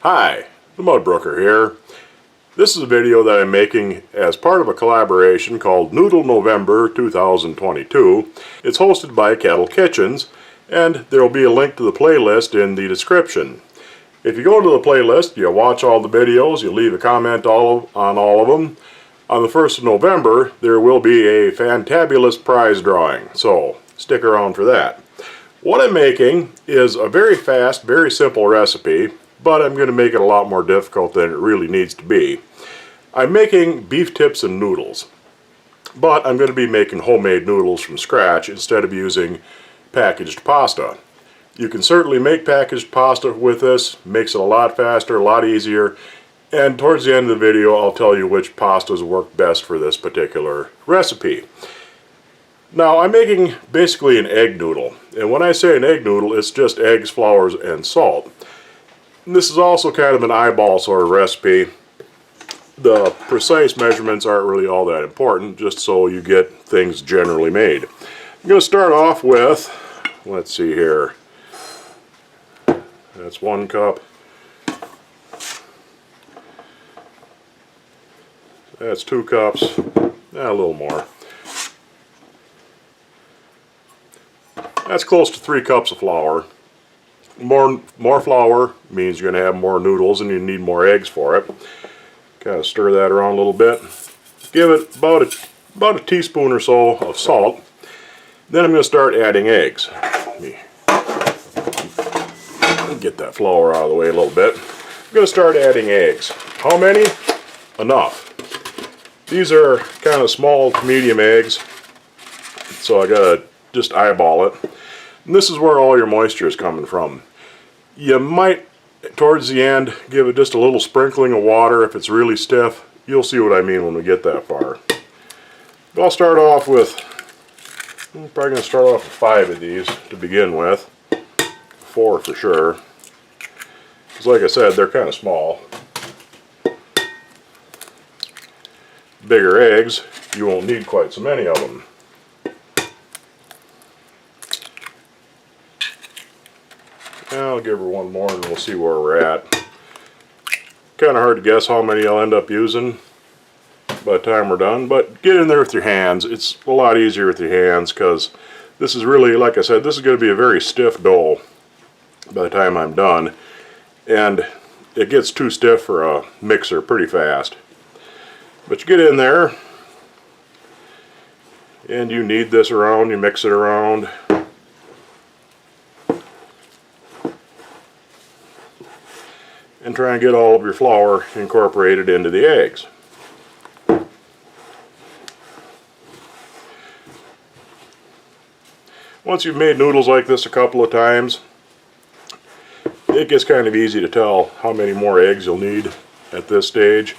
Hi, the Mudbrooker here. This is a video that I'm making as part of a collaboration called Noodle November 2022. It's hosted by Kettle Kitchens, and there will be a link to the playlist in the description. If you go to the playlist, you watch all the videos, you leave a comment on all of them. On the 1st of November, there will be a fantabulous prize drawing, so stick around for that. What I'm making is a very fast, very simple recipe, but I'm going to make it a lot more difficult than it really needs to be. I'm making beef tips and noodles, but I'm going to be making homemade noodles from scratch instead of using packaged pasta. You can certainly make packaged pasta with this, makes it a lot faster, a lot easier, and towards the end of the video I'll tell you which pastas work best for this particular recipe. Now I'm making basically an egg noodle, and when I say an egg noodle it's just eggs, flour, and salt. This is also kind of an eyeball sort of recipe. The precise measurements aren't really all that important, just so you get things generally made. I'm going to start off with, let's see here, that's 1 cup, that's 2 cups, a little more. That's close to 3 cups of flour. More flour means you're going to have more noodles and you need more eggs for it. Kind of stir that around a little bit. Give it about a teaspoon or so of salt. Then I'm going to start adding eggs. Let me get that flour out of the way a little bit. I'm going to start adding eggs. How many? Enough. These are kind of small to medium eggs, so I got to just eyeball it. And this is where all your moisture is coming from. You might, towards the end, give it just a little sprinkling of water if it's really stiff. You'll see what I mean when we get that far. But I'll start off with, I'm probably going to start off with 5 of these to begin with. 4 for sure. Because like I said, they're kind of small. Bigger eggs, you won't need quite so many of them. I'll give her 1 more and we'll see where we're at. Kind of hard to guess how many I'll end up using by the time we're done, but get in there with your hands. It's a lot easier with your hands because this is really, like I said, this is going to be a very stiff dough by the time I'm done, and it gets too stiff for a mixer pretty fast. But you get in there and you knead this around, you mix it around. And try and get all of your flour incorporated into the eggs. Once you've made noodles like this a couple of times, it gets kind of easy to tell how many more eggs you'll need at this stage.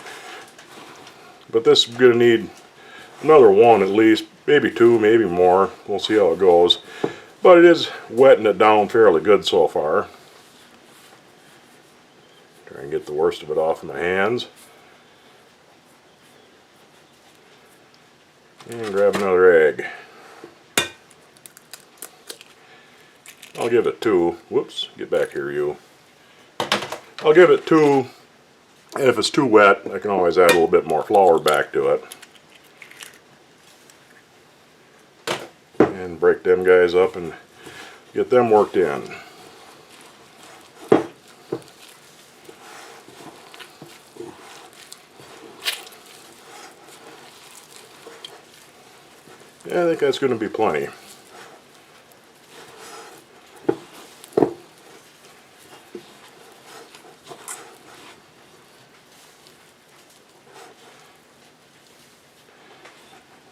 But this is going to need another 1 at least, maybe 2, maybe more. We'll see how it goes. But it is wetting it down fairly good so far. Try and get the worst of it off in my hands. And grab another egg. I'll give it 2. Whoops, get back here you. I'll give it 2, and if it's too wet, I can always add a little bit more flour back to it. And break them guys up and get them worked in. Yeah, I think that's going to be plenty.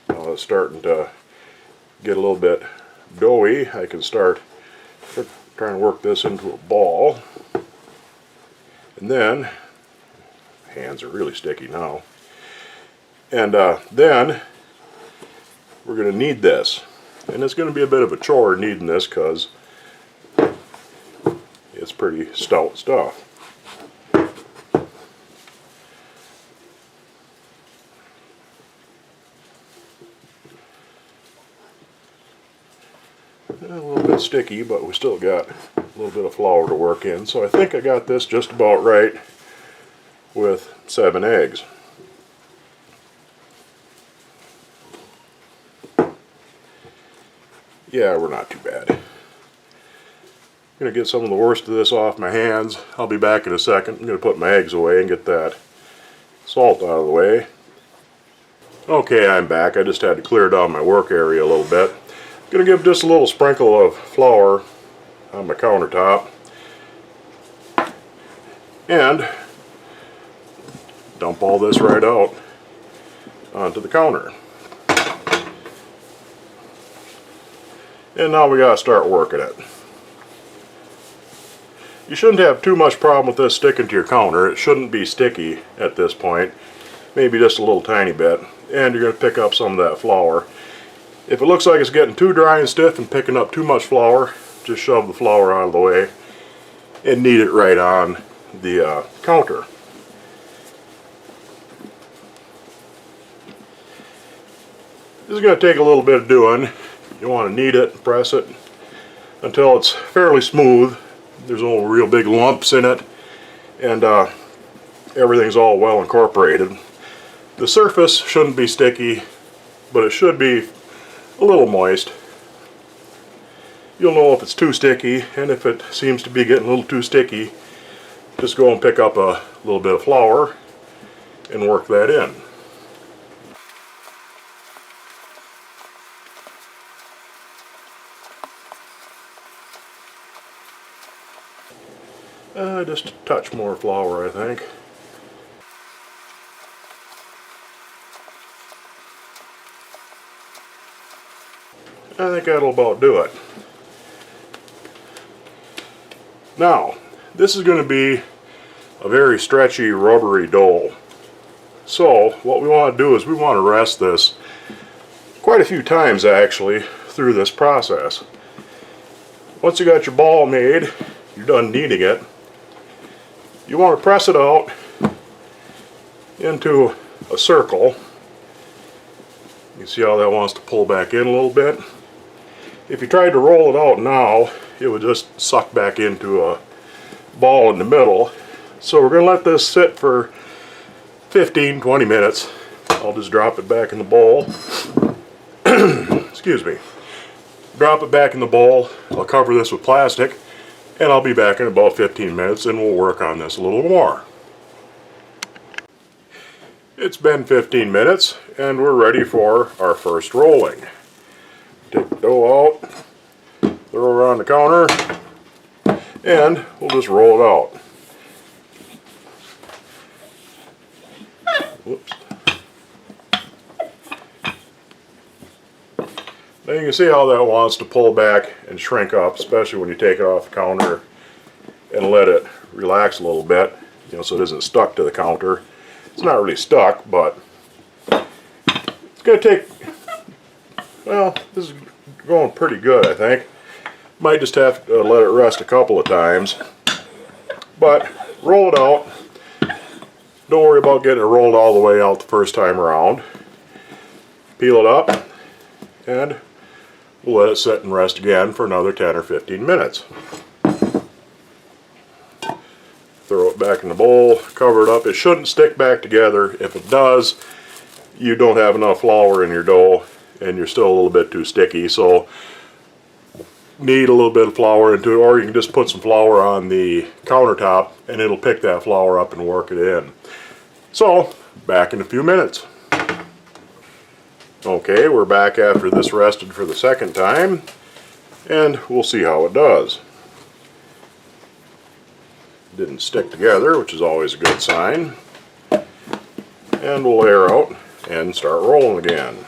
Now it's starting to get a little bit doughy. I can start trying to work this into a ball. And then, hands are really sticky now. And then we're going to knead this, and it's going to be a bit of a chore kneading this because it's pretty stout stuff. A little bit sticky, but we still got A little bit of flour to work in. So I think I got this just about right with 7 eggs. Yeah, we're not too bad. I'm going to get some of the worst of this off my hands. I'll be back in a second. I'm going to put my eggs away and get that salt out of the way. Okay, I'm back. I just had to clear down my work area a little bit. I'm going to give just a little sprinkle of flour on my countertop and dump all this right out onto the counter. And now we gotta start working it. You shouldn't have too much problem with this sticking to your counter. It shouldn't be sticky at this point. Maybe just a little tiny bit. And you're gonna pick up some of that flour. If it looks like it's getting too dry and stiff and picking up too much flour, just shove the flour out of the way and knead it right on the counter. This is going to take a little bit of doing. You want to knead it and press it until it's fairly smooth. There's no real big lumps in it, and everything's all well incorporated. The surface shouldn't be sticky, but it should be a little moist. You'll know if it's too sticky, and if it seems to be getting a little too sticky, just go and pick up a little bit of flour and work that in. Just a touch more flour, I think. I think that'll about do it. Now, this is going to be a very stretchy, rubbery dough. So, what we want to do is we want to rest this quite a few times actually through this process. Once you got your ball made, you're done kneading it, you want to press it out into a circle. You see how that wants to pull back in a little bit? If you tried to roll it out now, it would just suck back into a ball in the middle. So we're going to let this sit for 15-20 minutes. I'll just drop it back in the bowl. Excuse me. Drop it back in the bowl. I'll cover this with plastic, and I'll be back in about 15 minutes and we'll work on this a little more. It's been 15 minutes and we're ready for our first rolling. Take the dough out, throw it on the counter, and we'll just roll it out. Whoops. Now you can see how that wants to pull back and shrink up, especially when you take it off the counter and let it relax a little bit, you know, so it isn't stuck to the counter. It's not really stuck, but it's going to take, well, this is going pretty good, I think. Might just have to let it rest a couple of times, but roll it out. Don't worry about getting it rolled all the way out the first time around. Peel it up, and we'll let it sit and rest again for another 10 or 15 minutes. Throw it back in the bowl, cover it up. It shouldn't stick back together. If it does, you don't have enough flour in your dough and you're still a little bit too sticky. So knead a little bit of flour into it, or you can just put some flour on the countertop and it'll pick that flour up and work it in. So, back in a few minutes. Okay, we're back after this rested for the second time, and we'll see how it does. Didn't stick together, which is always a good sign. And we'll air out and start rolling again.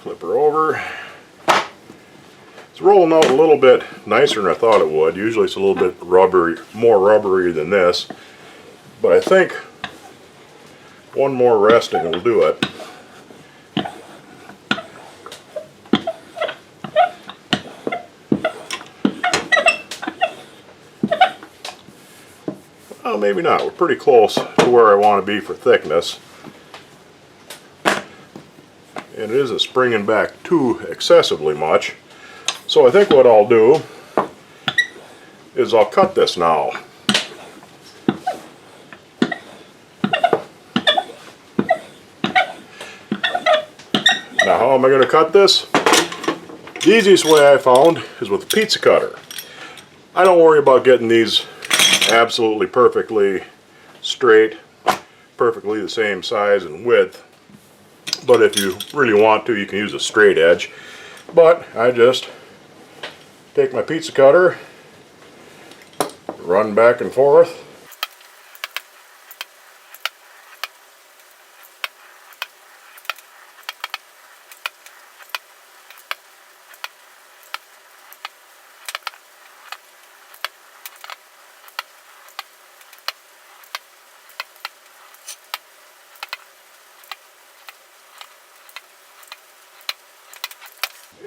Flip her over. It's rolling out a little bit nicer than I thought it would. Usually it's a little bit rubbery, more rubbery than this. But I think one more resting will do it. Well, Well, maybe not. We're pretty close to where I want to be for thickness. And it isn't springing back too excessively much. So I think what I'll do is I'll cut this now. Now how am I going to cut this? The easiest way I found is with a pizza cutter. I don't worry about getting these absolutely perfectly straight, perfectly the same size and width. But if you really want to, you can use a straight edge. But I just take my pizza cutter, run back and forth.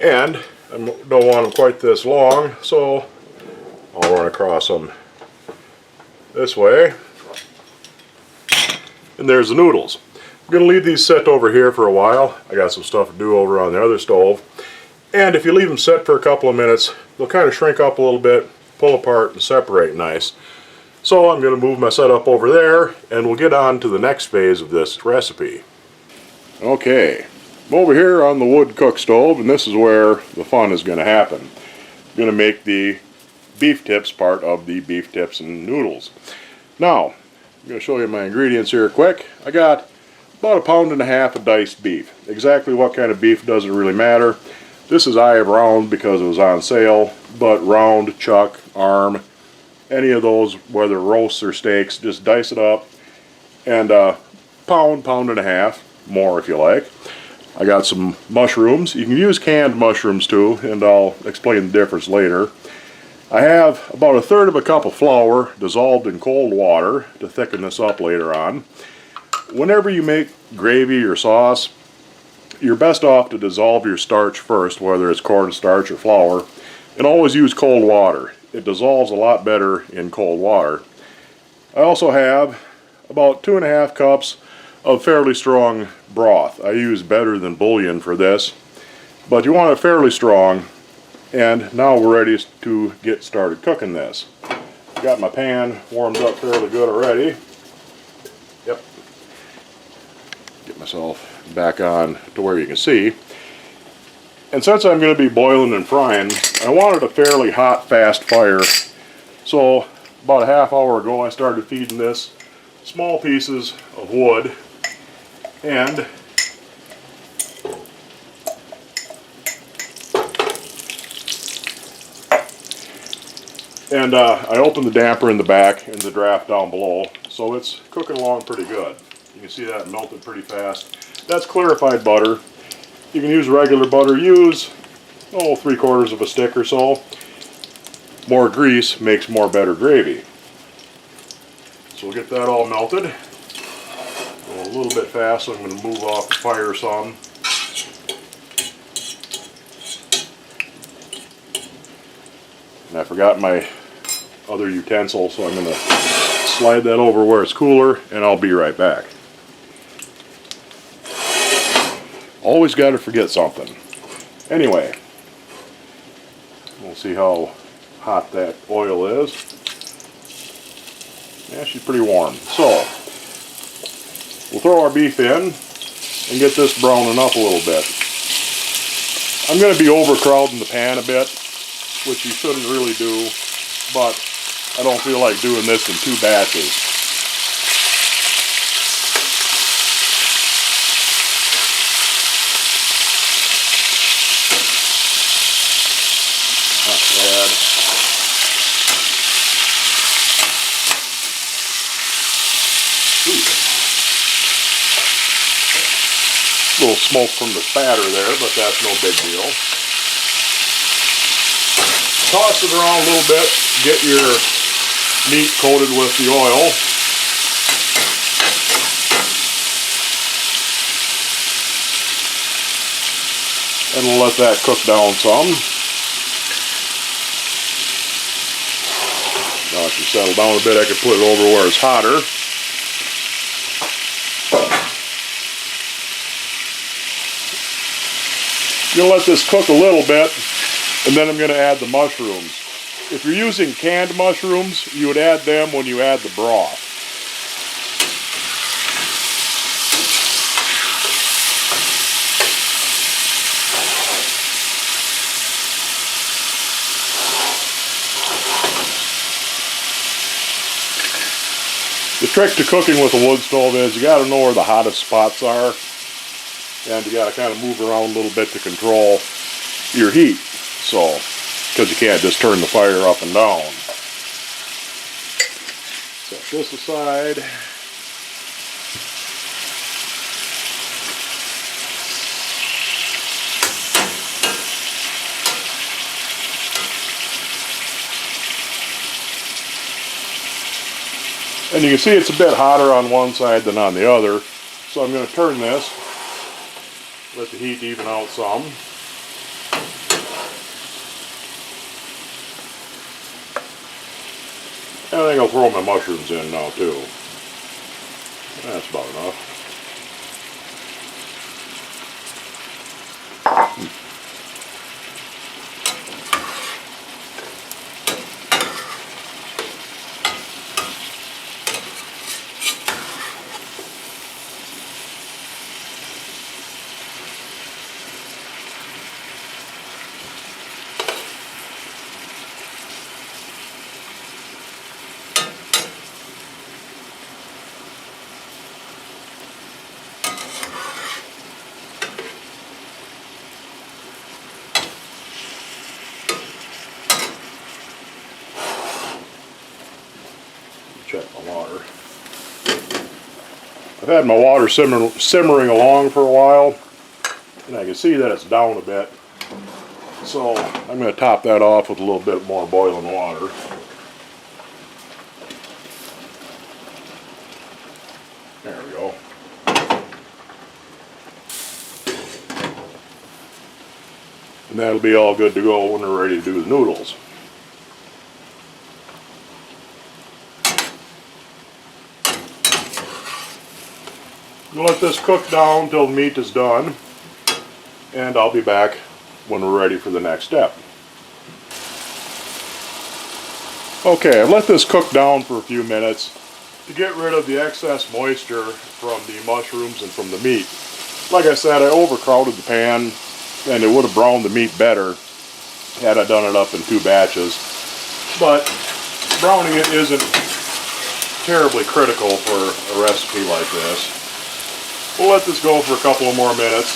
And I don't want them quite this long, so I'll run across them this way. And there's the noodles. I'm going to leave these set over here for a while. I got some stuff to do over on the other stove. And if you leave them set for a couple of minutes, they'll kind of shrink up a little bit, pull apart, and separate nice. So I'm going to move my setup over there, and we'll get on to the next phase of this recipe. Okay. I'm over here on the wood cook stove, and this is where the fun is going to happen. I'm going to make the beef tips part of the beef tips and noodles. Now, I'm going to show you my ingredients here quick. I got about 1.5 pounds of diced beef. Exactly what kind of beef doesn't really matter. This is I have round because it was on sale, but round, chuck, arm, any of those, whether roasts or steaks, just dice it up. And pound, 1.5 pounds, more if you like. I got some mushrooms. You can use canned mushrooms too, and I'll explain the difference later. I have about 1/3 cup of flour dissolved in cold water to thicken this up later on. Whenever you make gravy or sauce, you're best off to dissolve your starch first, whether it's cornstarch or flour, and always use cold water. It dissolves a lot better in cold water. I also have about 2.5 cups of fairly strong broth. I use better than bouillon for this, but you want it fairly strong. And now we're ready to get started cooking this. Got my pan warmed up fairly good already. Yep. Get myself back on to where you can see. And since I'm going to be boiling and frying, I wanted a fairly hot, fast fire. So about a half hour ago I started feeding this small pieces of wood. And I opened the damper in the back and the draft down below, so it's cooking along pretty good. You can see that melted pretty fast. That's clarified butter. You can use regular butter. Use 3/4 of a stick or so. More grease makes more better gravy. So we'll get that all melted. A little bit fast, so I'm going to move off the fire some. And I forgot my other utensil, so I'm going to slide that over where it's cooler, and I'll be right back. Always got to forget something. Anyway, we'll see how hot that oil is. Yeah, she's pretty warm. So we'll throw our beef in and get this browning up a little bit. I'm going to be overcrowding the pan a bit, which you shouldn't really do, but I don't feel like doing this in 2 batches. Not bad. Ooh. A little smoke from the spatter there, but that's no big deal. Toss it around a little bit, get your meat coated with the oil. And we'll let that cook down some. Now Watch it settle down a bit. I can put it over where it's hotter. I'm going to let this cook a little bit, and then I'm going to add the mushrooms. If you're using canned mushrooms, you would add them when you add the broth. The trick to cooking with a wood stove is you got to know where the hottest spots are, and you got to kind of move around a little bit to control your heat. So, because you can't just turn the fire up and down. Set this aside. And you can see it's a bit hotter on one side than on the other. So I'm going to turn this, let the heat even out some. And I think I'll throw my mushrooms in now too. That's about enough. Check my water. I've had my water simmering along for a while, and I can see that it's down a bit. So I'm going to top that off with a little bit more boiling water. There we go. And that'll be all good to go when we're ready to do the noodles. We'll let this cook down until the meat is done, and I'll be back when we're ready for the next step. Okay, I've let this cook down for a few minutes to get rid of the excess moisture from the mushrooms and from the meat. Like I said, I overcrowded the pan, and it would have browned the meat better had I done it up in 2 batches. But browning it isn't terribly critical for a recipe like this. We'll let this go for a couple of more minutes.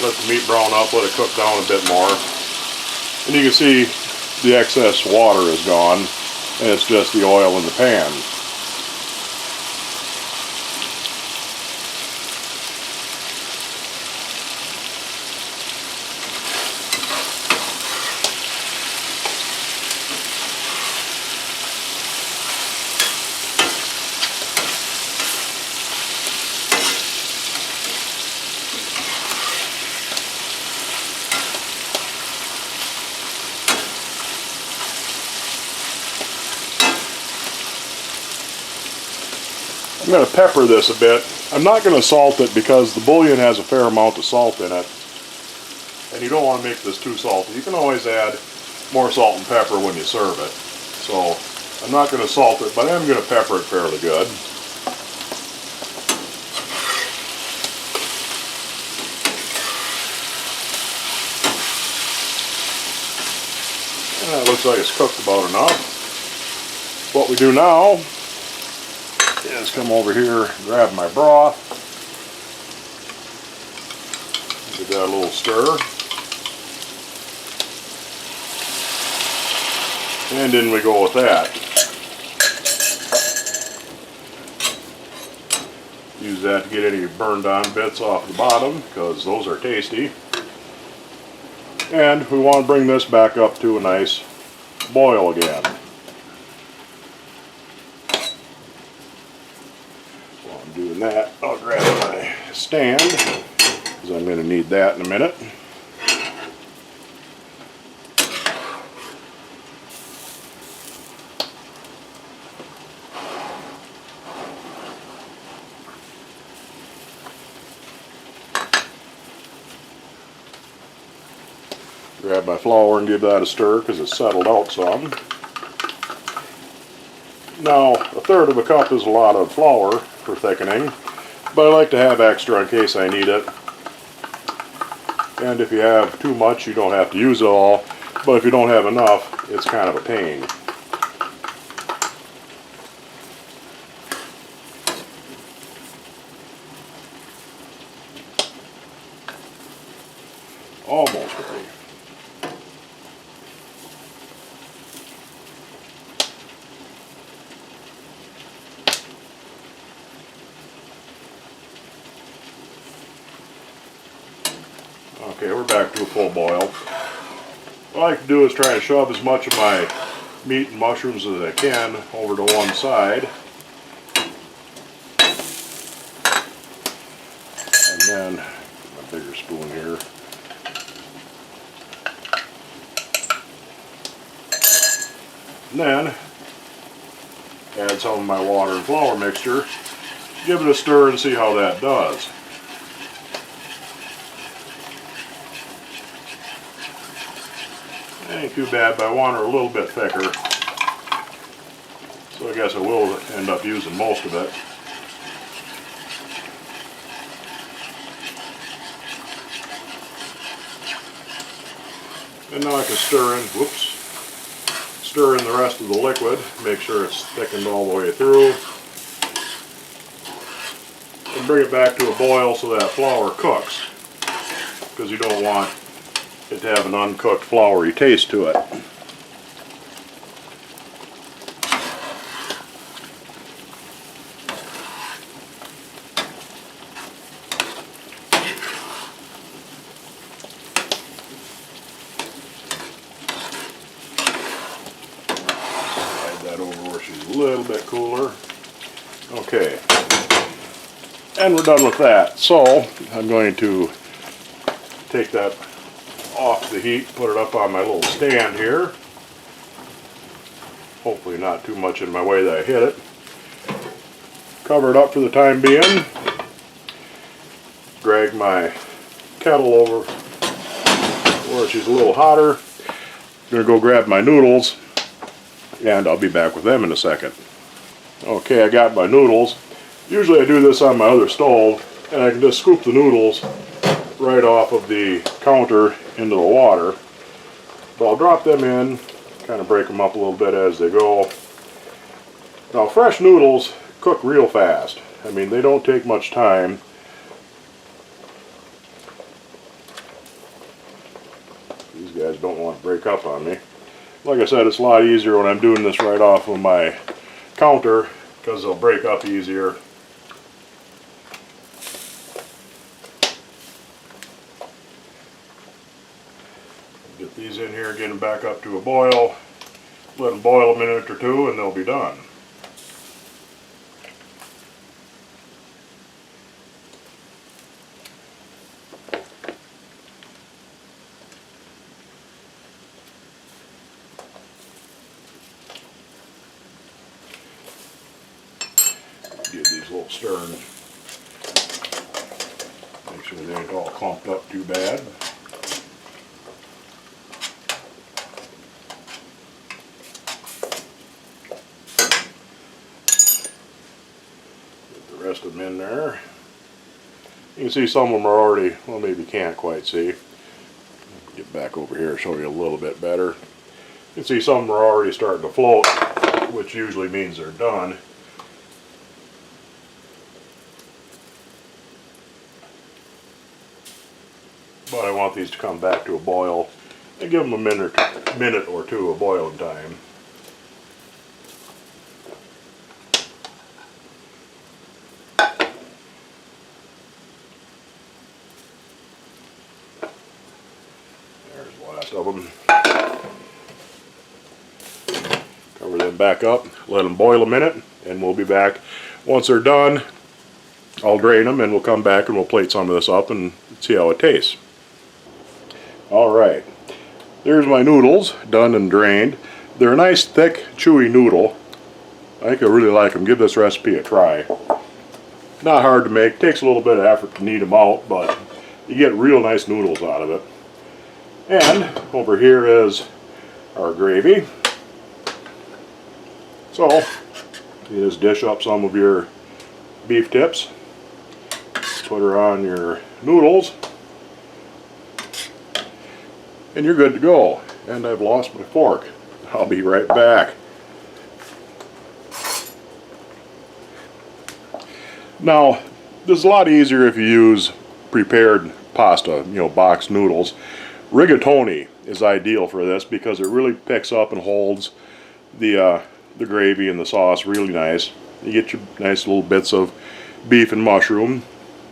Let the meat brown up, let it cook down a bit more. And you can see the excess water is gone, and it's just the oil in the pan. I'm going to pepper this a bit. I'm not going to salt it because the bouillon has a fair amount of salt in it, and you don't want to make this too salty. You can always add more salt and pepper when you serve it. So I'm not going to salt it, but I'm going to pepper it fairly good. And that looks like it's cooked about enough. What we do now is come over here, grab my broth, give that a little stir, and in we go with that. Use that to get any burned on bits off the bottom, because those are tasty. And we want to bring this back up to a nice boil again. While I'm doing that, I'll grab my stand, because I'm going to need that in a minute. Grab my flour and give that a stir because it's settled out some. Now, a third of a cup is a lot of flour for thickening, but I like to have extra in case I need it. And if you have too much, you don't have to use it all, but if you don't have enough, it's kind of a pain. Almost ready. Okay, we're back to a full boil. What I like to do is try to shove as much of my meat and mushrooms as I can over to one side. And then, a bigger spoon here. And then, add some of my water and flour mixture. Give it a stir and see how that does. Ain't too bad, but I want her a little bit thicker. So I guess I will end up using most of it. And now I can stir in the rest of the liquid, make sure it's thickened all the way through. And bring it back to a boil so that flour cooks, because you don't want it to have an uncooked floury taste to it. Slide that over where she's a little bit cooler. Okay, and we're done with that. So I'm going to take that off the heat, put it up on my little stand here. Hopefully not too much in my way that I hit it. Cover it up for the time being. Drag my kettle over where she's a little hotter. I'm going to go grab my noodles and I'll be back with them in a second. Okay, I got my noodles. Usually I do this on my other stove and I can just scoop the noodles right off of the counter into the water. But I'll drop them in, kind of break them up a little bit as they go. Now fresh noodles cook real fast. I mean, they don't take much time. These guys don't want to break up on me. Like I said, it's a lot easier when I'm doing this right off of my counter because they'll break up easier. Get these in here, get them back up to a boil, let them boil a minute or two and they'll be done. Give these a little stir. Make sure they ain't all clumped up too bad. Rest of them in there. You can see some of them are already, well, maybe you can't quite see. Get back over here, show you a little bit better. You can see some of them are already starting to float, which usually means they're done. But I want these to come back to a boil and give them a minute or two of boiling time. Of them. Cover them back up, let them boil a minute, and we'll be back. Once they're done, I'll drain them and we'll come back and we'll plate some of this up and see how it tastes. Alright, there's my noodles, done and drained. They're a nice, thick, chewy noodle. I think I really like them. Give this recipe a try. Not hard to make, takes a little bit of effort to knead them out, but you get real nice noodles out of it. And over here is our gravy. So you just dish up some of your beef tips, put her on your noodles, and you're good to go. And I've lost my fork. I'll be right back. Now, this is a lot easier if you use prepared pasta, boxed noodles. Rigatoni is ideal for this because it really picks up and holds the gravy and the sauce really nice. You get your nice little bits of beef and mushroom.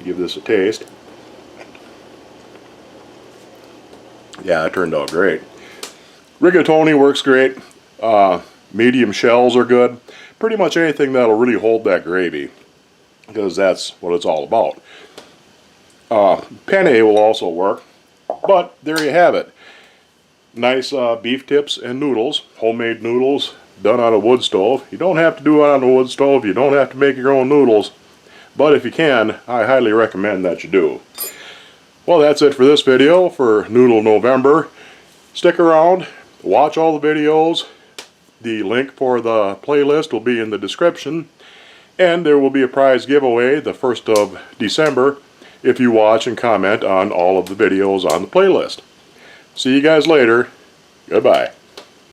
Give this a taste. Yeah, it turned out great. Rigatoni works great. Medium shells are good. Pretty much anything that'll really hold that gravy, because that's what it's all about. Penne will also work, but there you have it. Nice beef tips and noodles, homemade noodles done on a wood stove. You don't have to do it on a wood stove, you don't have to make your own noodles, but if you can, I highly recommend that you do. Well, that's it for this video for Noodle November. Stick around, watch all the videos. The link for the playlist will be in the description, and there will be a prize giveaway the 1st of December if you watch and comment on all of the videos on the playlist. See you guys later. Goodbye.